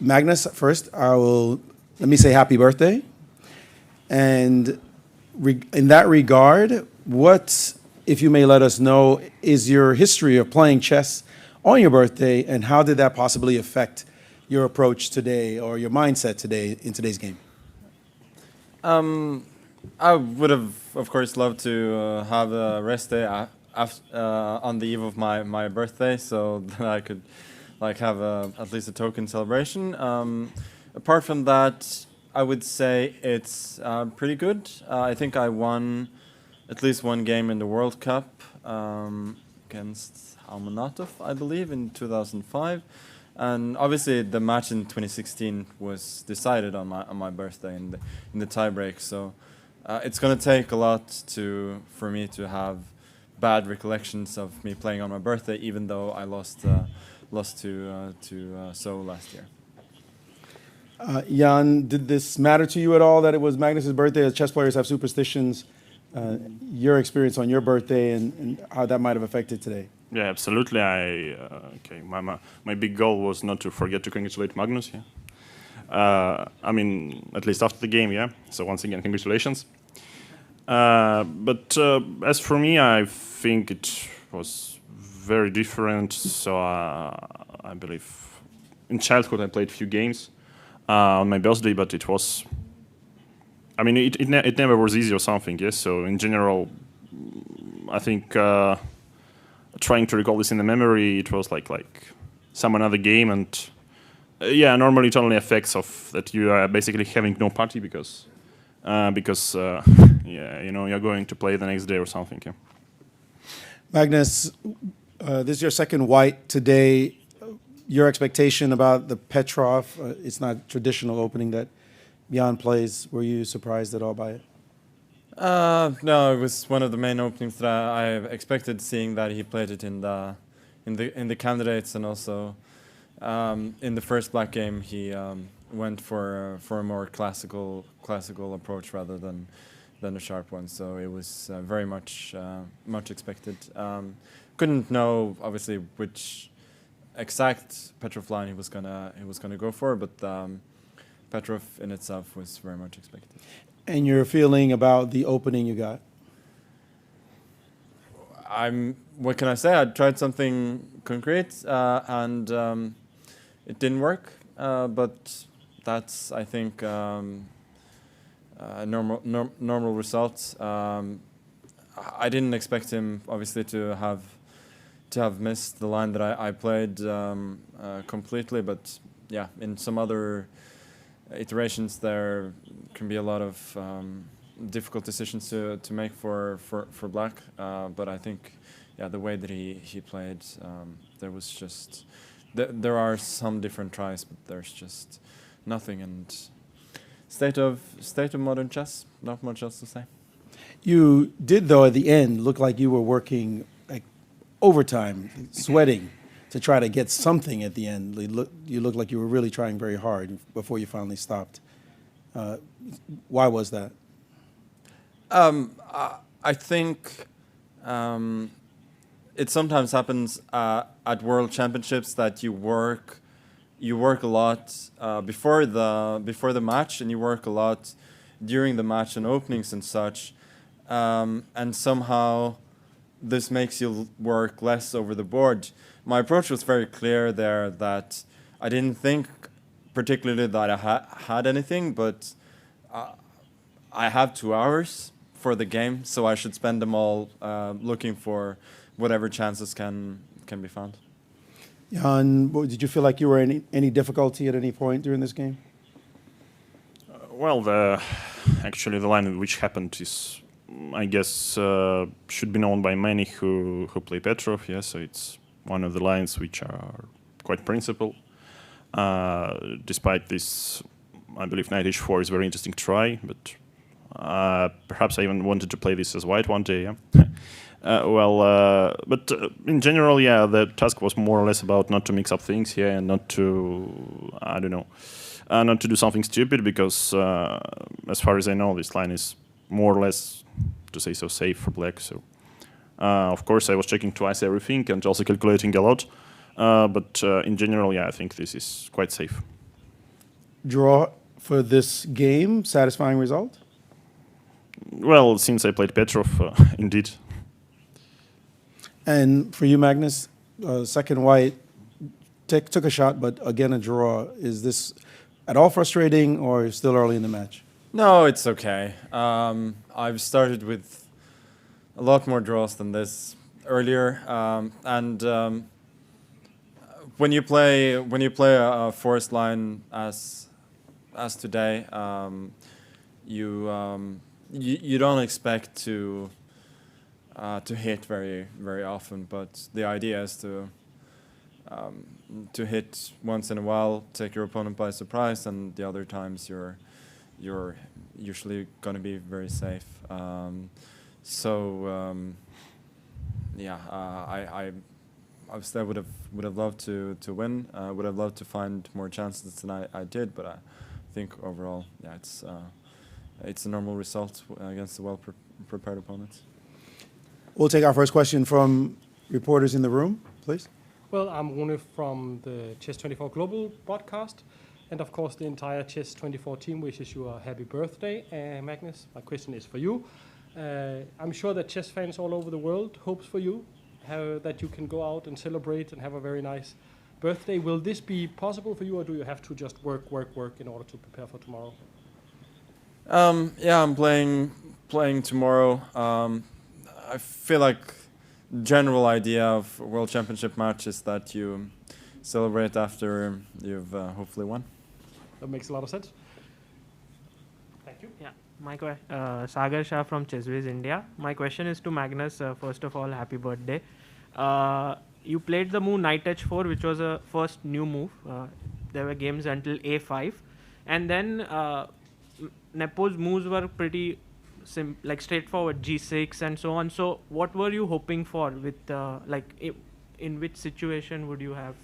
Magnus, first, let me say happy birthday. And in that regard, what, if you may let us know, is your history of playing chess on your birthday, and how did that possibly affect your approach today or your mindset today in today's game? I would have, of course, loved to have a rest day on the eve of my birthday, so that I could have at least a token celebration. Apart from that, I would say it's pretty good. I think I won at least one game in the World Cup against Almanatov, I believe, in 2005. And obviously, the match in 2016 was decided on my birthday in the tiebreak. So it's going to take a lot for me to have bad recollections of me playing on my birthday, even though I lost to So last year. Jan, did this matter to you at all that it was Magnus's birthday? As chess players have superstitions. Your experience on your birthday and how that might have affected today. Yeah, absolutely. My big goal was not to forget to congratulate Magnus. Yeah. I mean, at least after the game. Yeah. So once again, congratulations. But as for me, I think it was very different. So I believe in childhood I played few games on my birthday, but it was. I mean, it never was easy or something. Yes. So in general, I think. Trying to recall this in the memory, it was like some another game, and yeah, normally it only affects of that you are basically having no party because yeah, you're going to play the next day or something. Yeah. Magnus, this is your second white today. Your expectation about the Petrov? It's not traditional opening that Jan plays. Were you surprised at all by it? No, it was one of the main openings that I expected, seeing that he played it in the candidates, and also in the first black game he went for a more classical approach rather than a sharp one. So it was very much expected. Couldn't know obviously which exact Petrov line he was gonna go for, but Petrov in itself was very much expected. And your feeling about the opening you got? What can I say? I tried something concrete and it didn't work. But that's, I think, normal results. I didn't expect him, obviously, to have missed the line that I played completely. But yeah, in some other iterations there can be a lot of difficult decisions to make for black, but I think the way that he played, there was just there are some different tries, but there's just nothing. And state of modern chess, not much else to say. You did, though, at the end look like you were working like overtime, sweating to try to get something at the end. You looked like you were really trying very hard before you finally stopped. Why was that? I think it sometimes happens at World Championships that you work a lot before the match, and you work a lot during the match and openings and such, and somehow this makes you work less over the board. My approach was very clear there, that I didn't think particularly that I had anything, but I have 2 hours for the game, so I should spend them all looking for whatever chances can be found. Jan, did you feel like you were in any difficulty at any point during this game? Well, actually the line which happened is, I guess, should be known by many who play Petrov. Yeah, so it's one of the lines which are quite principled. Despite this, I believe knight h4 is a very interesting try, but perhaps I even wanted to play this as white one day. Yeah? But in general, yeah, the task was more or less about not to mix up things here and not to, I don't know, not to do something stupid, because as far as I know, this line is more or less, to say so, safe for black. So of course I was checking twice everything and also calculating a lot, but in general, yeah, I think this is quite safe. draw for this game, satisfying result? Well, since I played Petrov, indeed. And for you, Magnus, second white, took a shot, but again a draw. Is this at all frustrating or still early in the match? No, it's okay. I've started with a lot more draws than this earlier, and when you play a forest line as today, you don't expect to hit very often, but the idea is to hit once in a while, take your opponent by surprise, and the other times you're usually going to be very safe. Yeah, I obviously I would have loved to win. Would have loved to find more chances than I did, but I think overall, yeah, it's a normal result against a well-prepared opponent. We'll take our first question from reporters in the room, please. Well, I'm Rune from the Chess24 Global podcast, and of course the entire Chess24 team wishes you a happy birthday, Magnus. My question is for you. I'm sure that chess fans all over the world hopes for you, that you can go out and celebrate and have a very nice birthday. Will this be possible for you, or do you have to just work in order to prepare for tomorrow? Yeah, I'm playing tomorrow. I feel like general idea of World Championship match is that you celebrate after you've hopefully won. That makes a lot of sense. Thank you. Yeah, Sagar Shah from Chesswiz India. My question is to Magnus. First of all, happy birthday. You played the move Knight H4, which was a first new move. There were games until A5, and then Nepo's moves were pretty like straightforward, G6 and so on. So what were you hoping for with in which situation would you have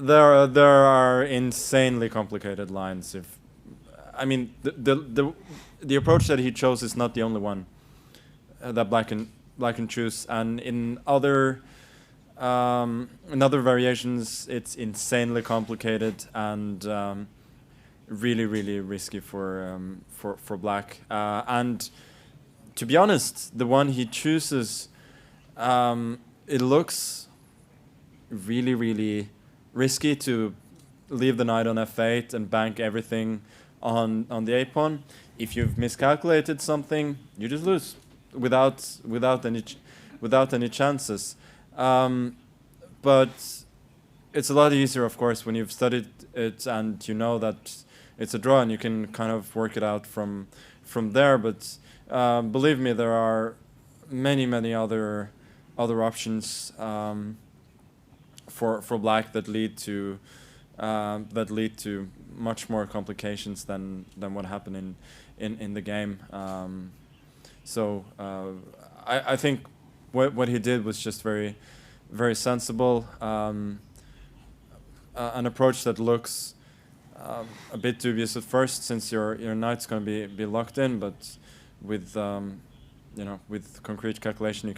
There are insanely complicated lines. The approach that he chose is not the only one that black can choose, and in other variations it's insanely complicated and really risky for black. And to be honest, the one he chooses, it looks really risky to leave the knight on f8 and bank everything on the a pawn. If you've miscalculated something, you just lose without any chances. But it's a lot easier, of course, when you've studied it and you know that it's a draw and you can kind of work it out from there. But believe me, there are many other options for black that lead to much more complications than what happened in the game. I think what he did was just very sensible, an approach that looks a bit dubious at first, since your knight's going to be locked in, but with with concrete calculation you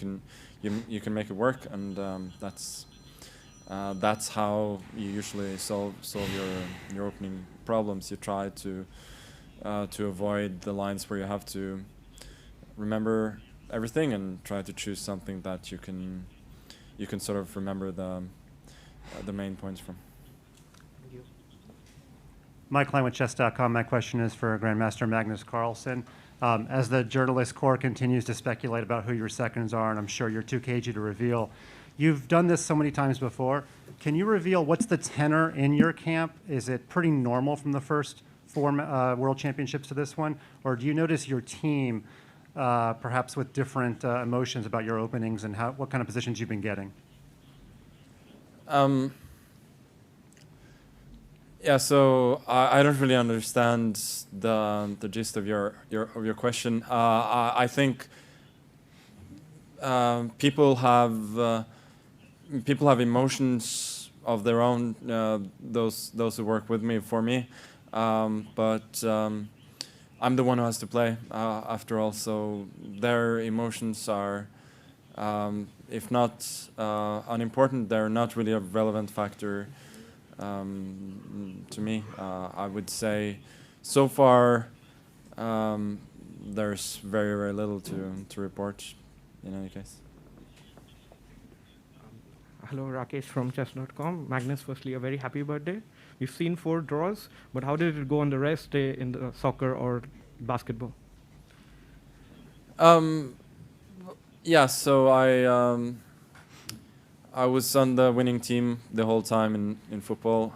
can make it work, and that's how you usually solve your opening problems. You try to avoid the lines where you have to remember everything and try to choose something that you can sort of remember the main points from. Thank you. Mike Klein with Chess.com. My question is for Grandmaster Magnus Carlsen. As the journalist corps continues to speculate about who your seconds are, and I'm sure you're too cagey to reveal, you've done this so many times before. Can you reveal what's the tenor in your camp? Is it pretty normal from the first four World Championships to this one? Or do you notice your team perhaps with different emotions about your openings and what kind of positions you've been getting? Yeah, so I don't really understand the gist of your question. I think people have emotions of their own. Those who work with me for me, but I'm the one who has to play after all. So their emotions are if not unimportant, they're not really a relevant factor to me. I would say so far there's very, very little to report in any case. Hello, Rakesh from chess.com. Magnus, firstly, a very happy birthday. We've seen 4 draws, but how did it go on the rest day in the soccer or basketball? Yeah, so I was on the winning team the whole time in football.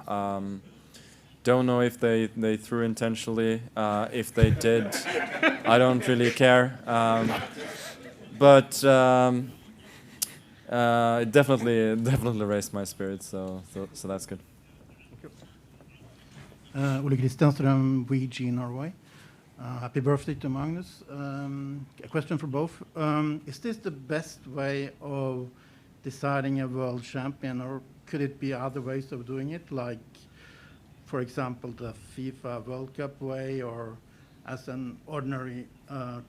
Don't know if they threw intentionally. If they did, I don't really care. But it definitely raised my spirits. So that's good. Ole Kristianström, VG Norway. Happy birthday to Magnus. A question for both. Is this the best way of deciding a world champion, or could it be other ways of doing it, like, for example, the FIFA World Cup way, or as an ordinary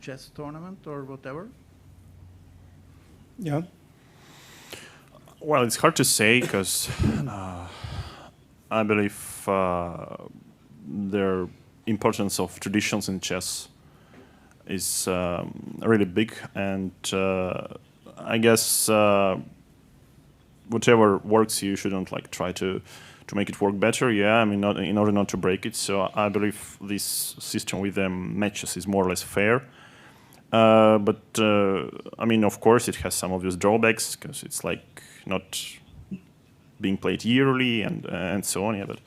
chess tournament, or whatever? Yeah. Well, it's hard to say because I believe the importance of traditions in chess is really big, and I guess whatever works, you shouldn't like try to make it work better. Yeah, I mean, in order not to break it. So I believe this system with the matches is more or less fair. But I mean, of course, it has some obvious drawbacks because it's like not being played yearly and so on. Yeah, but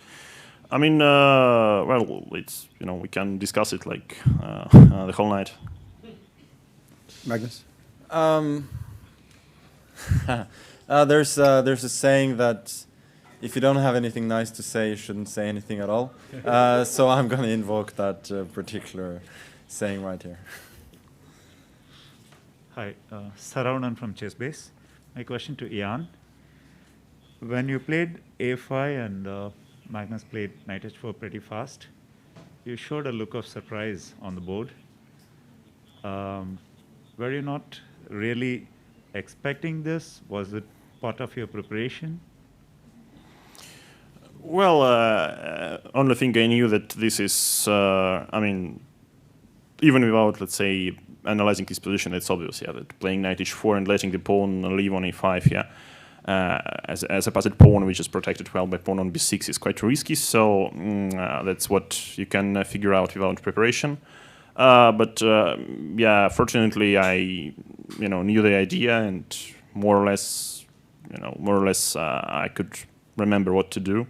I mean, well, it's, you know, we can discuss it like the whole night. Magnus? There's a saying that if you don't have anything nice to say, you shouldn't say anything at all. So I'm going to invoke that particular saying right here. Hi, Saravanan from ChessBase. My question to Ian. When you played A5 and Magnus played knight h4 pretty fast, you showed a look of surprise on the board. Were you not really expecting this? Was it part of your preparation? Well, only thing I knew that this is, I mean, even without, let's say, analyzing his position, it's obvious, yeah, that playing knight h4 and letting the pawn leave on a5, yeah, as a passed pawn, which is protected well by pawn on b6, is quite risky. So that's what you can figure out without preparation. But yeah, fortunately, I knew the idea, and more or less, I could remember what to do.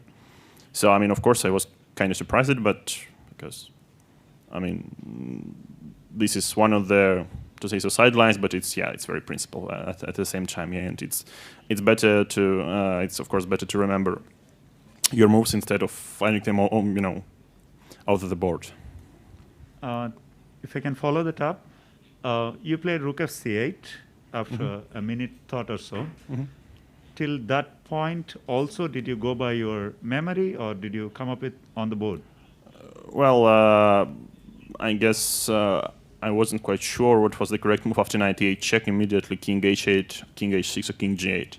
So I mean, of course, I was kind of surprised, but because I mean, this is one of the, to say so, sidelines, but it's very principled at the same time, yeah, and it's better to it's of course better to remember your moves instead of finding them out of the board. If I can follow that up, you played rook f c8 after a minute thought or so. Till that point, also, did you go by your memory, or did you come up with on the board? Well, I guess I wasn't quite sure what was the correct move after knight e8 check. Immediately king h8, king h6, or king g8.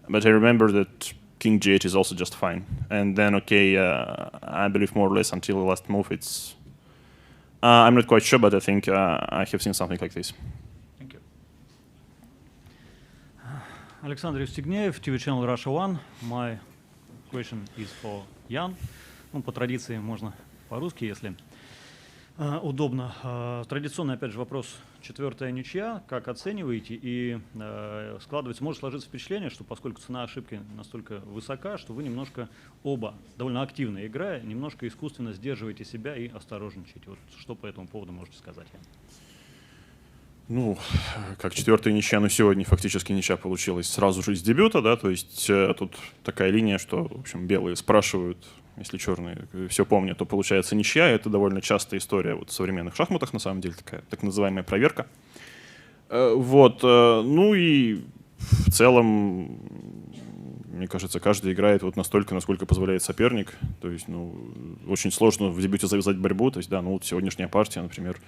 But I remember that king g8 is also just fine. And then, okay, I believe more or less until the last move, it's... I'm not quite sure, but I think I have seen something like this. Thank you. Alexander Евстигнеев, TV channel Russia One. My question is for Jan. По традиции можно по-русски, если удобно. Традиционный, опять же, вопрос. 4-я ничья. Как оцениваете? И складывается, может сложиться впечатление, что поскольку цена ошибки настолько высока, что вы немножко оба, довольно активно играя, немножко искусственно сдерживаете себя и осторожничаете. Вот что по этому поводу можете сказать? Ну, как 4-я ничья, но сегодня фактически ничья получилась сразу же из дебюта, да, то есть тут такая линия, что, в общем, белые спрашивают, если черные все помнят, то получается ничья. Это довольно частая история вот в современных шахматах, на самом деле, такая так называемая проверка. Вот, ну и в целом, мне кажется, каждый играет вот настолько, насколько позволяет соперник. То есть, ну, очень сложно в дебюте завязать борьбу. То есть, да, ну вот сегодняшняя партия, например,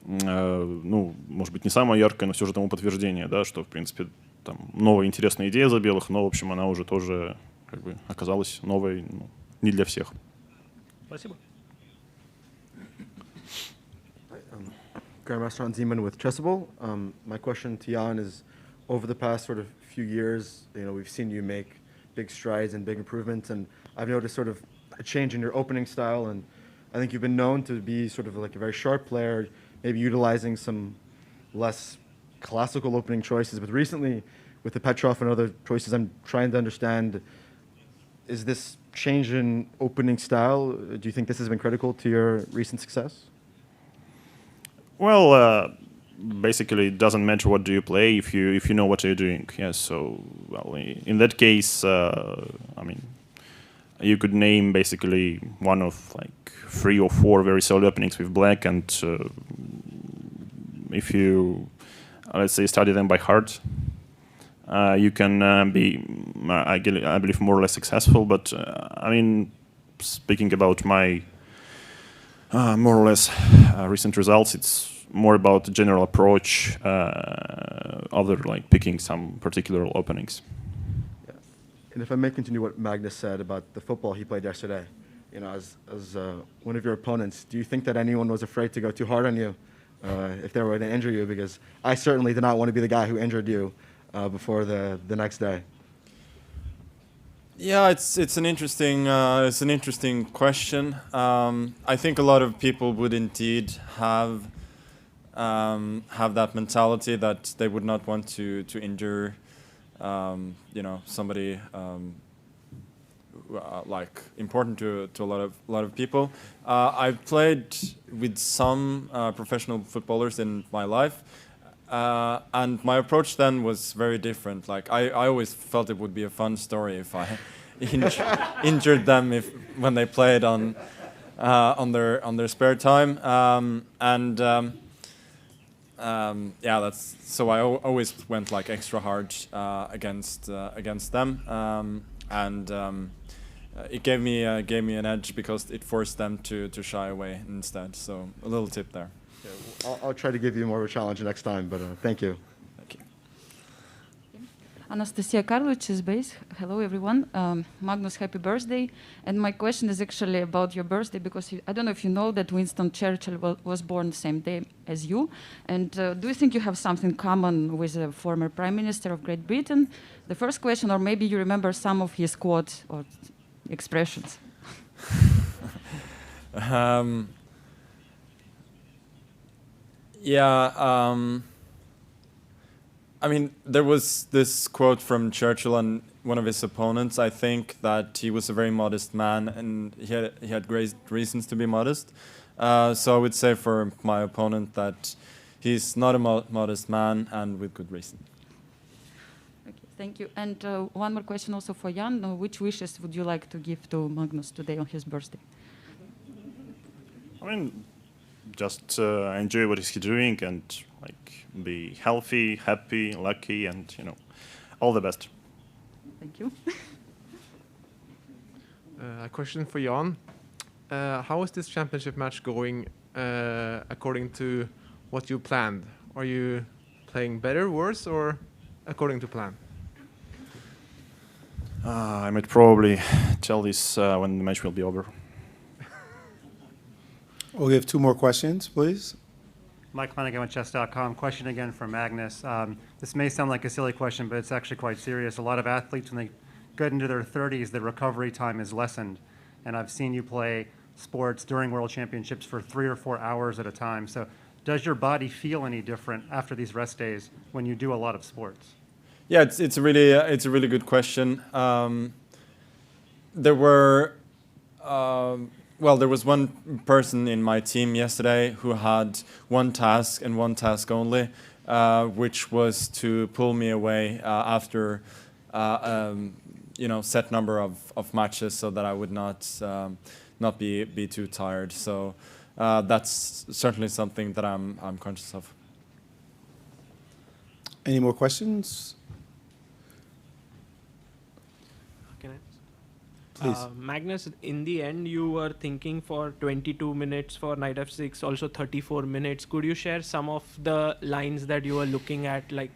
ну, может быть, не самая яркая, но все же тому подтверждение, да, что, в принципе, там новая интересная идея за белых, но, в общем, она уже тоже как бы оказалась новой, ну, не для всех. Спасибо. Grandmaster Hans Ziemann with Chessable. My question to Jan is, over the past sort of few years, we've seen you make big strides and big improvements, and I've noticed sort of a change in your opening style, and I think you've been known to be sort of like a very sharp player, maybe utilizing some less classical opening choices. But recently, with the Petrov and other choices, I'm trying to understand, is this change in opening style, do you think this has been critical to your recent success? Well, basically, it doesn't matter what do you play if you know what you're doing. Yes. So, well, in that case, I mean, you could name basically one of like 3 or 4 very solid openings with black, and if you, let's say, study them by heart, you can be, I believe, more or less successful. But I mean, speaking about my more or less recent results, it's more about the general approach, other like picking some particular openings. Yeah. And if I may continue what Magnus said about the football he played yesterday, as one of your opponents, do you think that anyone was afraid to go too hard on you if they were to injure you? Because I certainly did not want to be the guy who injured you before the next day. Yeah, it's an interesting question. I think a lot of people would indeed have that mentality that they would not want to injure somebody like important to a lot of people. I've played with some professional footballers in my life, and my approach then was very different. Like I always felt it would be a fun story if I injured them when they played on their spare time, yeah, that's so I always went like extra hard against them, it gave me an edge because it forced them to shy away instead. So a little tip there. Yeah, I'll try to give you more of a challenge next time, but thank you. Thank you. Anastasia Karlovich is base. Hello, everyone. Magnus, happy birthday. And my question is actually about your birthday, because I don't know if you know that Winston Churchill was born the same day as you. And do you think you have something common with a former Prime Minister of Great Britain? The first question, or maybe you remember some of his quotes or expressions. Yeah, I mean, there was this quote from Churchill on one of his opponents. I think that he was a very modest man, and he had great reasons to be modest. So I would say for my opponent that he's not a modest man, and with good reason. Okay, thank you. And one more question also for Jan. Which wishes would you like to give to Magnus today on his birthday? I mean, just enjoy what he's doing and like be healthy, happy, lucky, and all the best. Thank you. A question for Jan. How is this championship match going according to what you planned? Are you playing better, worse, or according to plan? I might probably tell this when the match will be over. We'll give 2 more questions, please. Mike Flanagan with chess.com. Question again for Magnus. This may sound like a silly question, but it's actually quite serious. A lot of athletes, when they get into their 30s, the recovery time is lessened. And I've seen you play sports during World Championships for 3 or 4 hours at a time. So does your body feel any different after these rest days when you do a lot of sports? Yeah, it's a really good question. There was one person in my team yesterday who had one task and one task only, which was to pull me away after set number of matches, so that I would not be too tired. So that's certainly something that I'm conscious of. Any more questions? Can I? Please. Magnus, in the end, you were thinking for 22 minutes for knight f6, also 34 minutes. Could you share some of the lines that you were looking at? Like,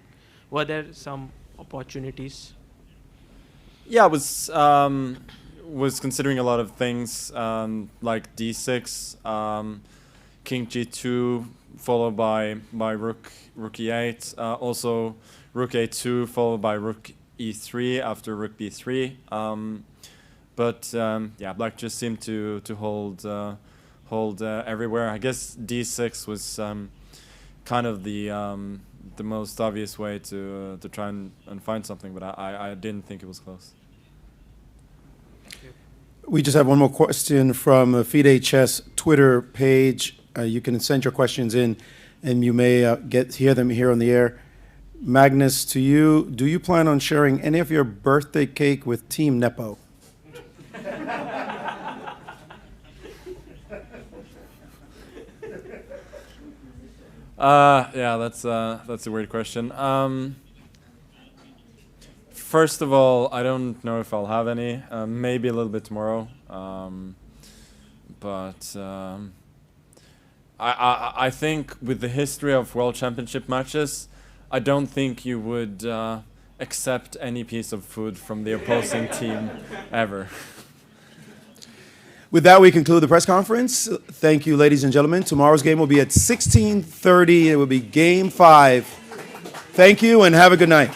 were there some opportunities? Yeah, I was considering a lot of things like d6, king g2, followed by rook e8, also rook a2, followed by rook e3 after rook b3. But yeah, black just seemed to hold everywhere. I guess d6 was kind of the most obvious way to try and find something, but I didn't think it was close. We just have one more question from the FIDE Chess Twitter page. You can send your questions in, and you may hear them here on the air. Magnus, to you, do you plan on sharing any of your birthday cake with Team Nepo? Yeah, that's a weird question. First of all, I don't know if I'll have any. Maybe a little bit tomorrow. But I think with the history of World Championship matches, I don't think you would accept any piece of food from the opposing team ever. With that, we conclude the press conference. Thank you, ladies and gentlemen. Tomorrow's game will be at 16:30. It will be Game 5. Thank you, and have a good night.